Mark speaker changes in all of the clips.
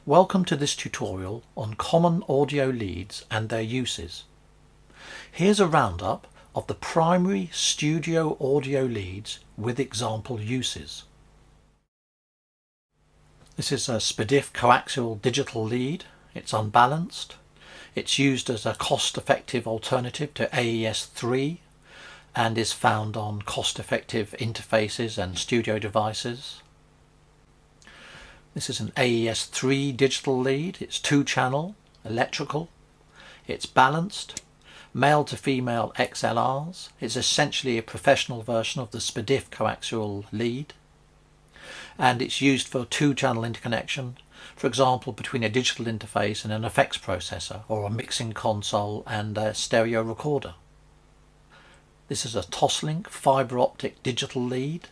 Speaker 1: Welcome to this tutorial on common audio leads and their uses. Here's a roundup of the primary studio audio leads with example uses. This is a SPDIF coaxial digital lead. It's unbalanced. It's used as a cost-effective alternative to AES-3 and is found on cost-effective interfaces and studio devices. This is an AES-3 digital lead. It's 2-channel, electrical. It's balanced, male to female XLRs. It's essentially a professional version of the SPDIF coaxial lead. And it's used for 2-channel interconnection, for example between a digital interface and an effects processor, or a mixing console and a stereo recorder. This is a Toslink fibre optic digital lead.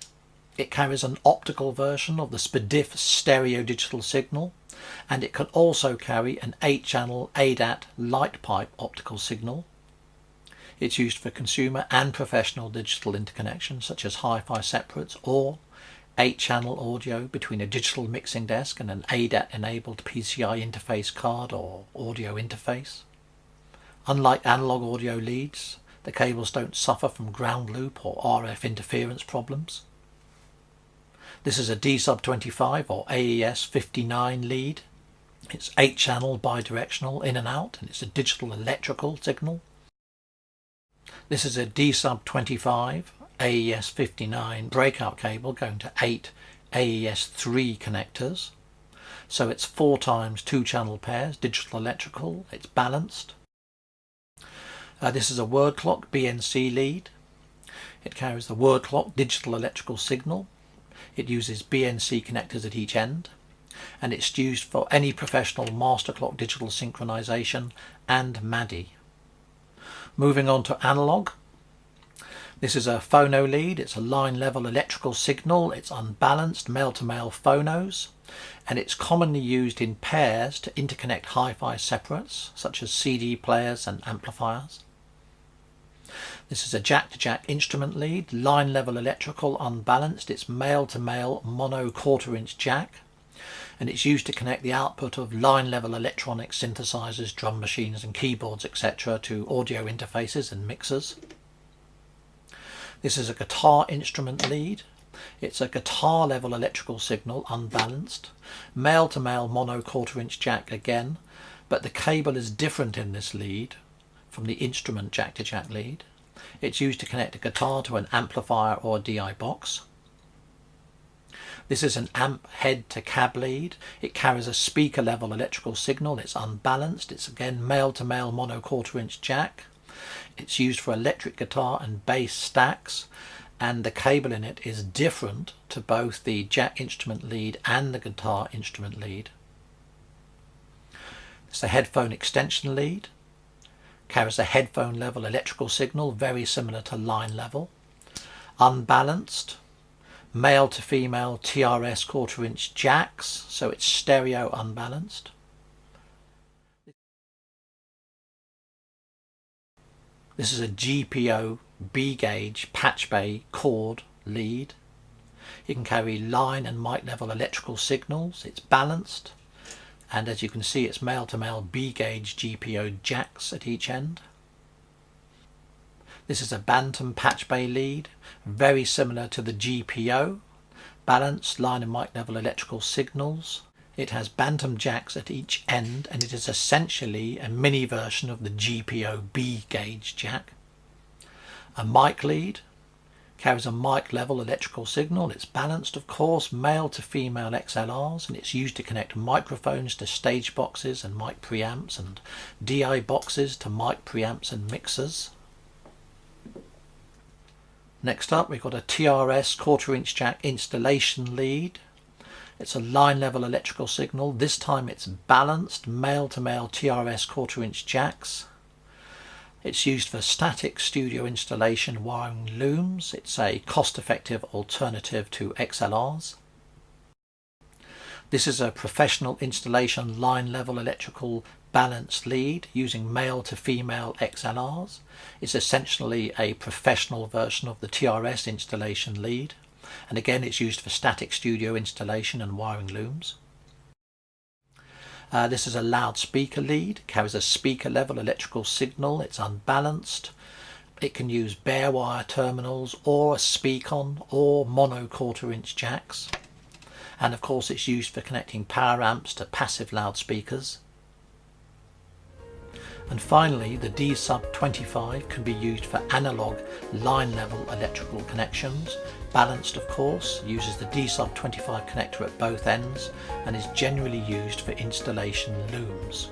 Speaker 1: It carries an optical version of the SPDIF stereo digital signal, and it can also carry an 8-channel ADAT light pipe optical signal. It's used for consumer and professional digital interconnection such as hi-fi separates or 8-channel audio between a digital mixing desk and an ADAT enabled PCI interface card or audio interface. Unlike analog audio leads, the cables don't suffer from ground loop or RF interference problems. This is a D-sub-25 or AES-59 lead. It's 8-channel bidirectional in and out, and it's a digital electrical signal. This is a D-sub-25 AES-59 breakout cable going to 8 AES-3 connectors. So it's 4 times 2-channel pairs, digital electrical. It's balanced. This is a word clock BNC lead. It carries the word clock digital electrical signal. It uses BNC connectors at each end, and it's used for any professional master clock digital synchronization and MADI. Moving on to analog. This is a phono lead. It's a line level electrical signal. It's unbalanced male to male phonos, and it's commonly used in pairs to interconnect hi-fi separates such as CD players and amplifiers. This is a jack-to-jack instrument lead, line level electrical, unbalanced. It's male to male mono 1/4 inch jack, and it's used to connect the output of line level electronic synthesizers, drum machines and keyboards etc. to audio interfaces and mixers. This is a guitar instrument lead. It's a guitar level electrical signal, unbalanced, male to male mono 1/4 inch jack again, but the cable is different in this lead from the instrument jack-to-jack lead. It's used to connect a guitar to an amplifier or a DI box. This is an amp head to cab lead. It carries a speaker level electrical signal. It's unbalanced. It's again male to male mono 1/4 inch jack. It's used for electric guitar and bass stacks, and the cable in it is different to both the jack instrument lead and the guitar instrument lead. It's a headphone extension lead. Carries a headphone level electrical signal very similar to line level. Unbalanced, male to female TRS 1/4 inch jacks, so it's stereo unbalanced. This is a GPO B gauge patch bay chord lead. You can carry line and mic level electrical signals. It's balanced. And as you can see, it's male to male B gauge GPO jacks at each end. This is a Bantam patch bay lead, very similar to the GPO. Balanced line and mic level electrical signals. It has Bantam jacks at each end, and it is essentially a mini version of the GPO B gauge jack. A mic lead. Carries a mic level electrical signal. It's balanced, of course, male to female XLRs, and it's used to connect microphones to stage boxes and mic preamps, and DI boxes to mic preamps and mixers. Next up, we've got a TRS 1/4 inch jack installation lead. It's a line level electrical signal. This time it's balanced male to male TRS 1/4 inch jacks. It's used for static studio installation wiring looms. It's a cost-effective alternative to XLRs. This is a professional installation line level electrical balanced lead using male to female XLRs. It's essentially a professional version of the TRS installation lead, and again it's used for static studio installation and wiring looms. This is a loudspeaker lead, carries a speaker level electrical signal, it's unbalanced. It can use bare wire terminals or a speak-on or mono 1/4 inch jacks. And of course it's used for connecting power amps to passive loudspeakers. And finally, the D-sub-25 can be used for analog line level electrical connections. Balanced, of course, uses the D-sub-25 connector at both ends and is generally used for installation looms.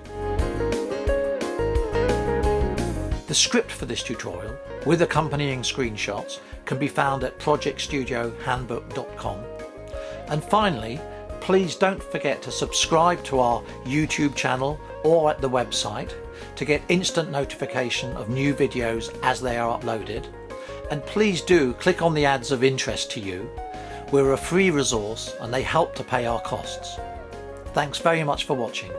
Speaker 1: The script for this tutorial, with accompanying screenshots, can be found at projectstudiohandbook.com. And finally, please don't forget to subscribe to our YouTube channel or at the website to get instant notification of new videos as they are uploaded. And please do click on the ads of interest to you. We're a free resource and they help to pay our costs. Thanks very much for watching.